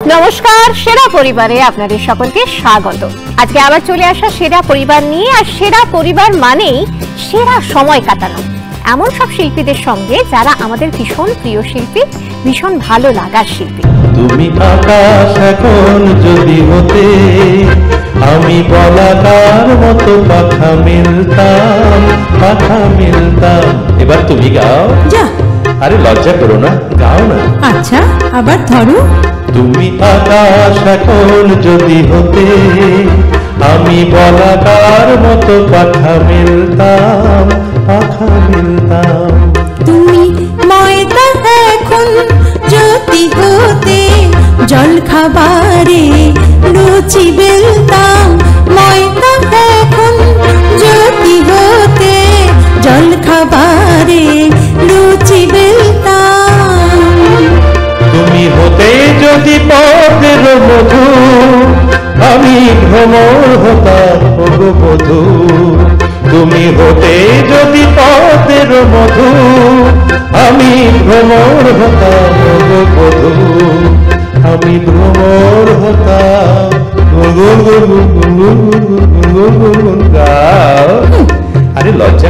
নমস্কার, সেরা পরিবারে আপনাদের সকলকে স্বাগত। আজকে আবার চলে আসা সেরা পরিবার নিয়ে। আর সেরা পরিবার মানেই সেরা সময় কাটানো এমন সব শিল্পীদের সঙ্গে যারা আমাদের ভীষণ প্রিয় শিল্পী, ভীষণ ভালো লাগার শিল্পী। তুমি আকাশ এখন যদি হতে, আমি বলাকার মতো পাখা মিলতাম, পাখা মিলতাম। এবার তুমি গাও। যা, আরে লজ্জা করো না, গাও না। আচ্ছা আবার ধরো। তুমি আকাশ এখন যদি হতে, আমি বলাকার মতো পাখা মিলতাম, পাখা মিলতাম। তুমি ময়দা এখন যদি হতে, জল খাবারে লুচি বেলতাম। ময়দা এখন যদি হতে, জল খাবারে লুচি বেলতাম। তুমি হতে যদি পথের মধু, আমি ভ্রমর হতাম ওগো বধূ। তুমি হতে যদি পথের মধু, আমি ভ্রমর হতাম ওগো বধূ। আমি ভ্রমর হতাম। গাও। আরে লজ্জা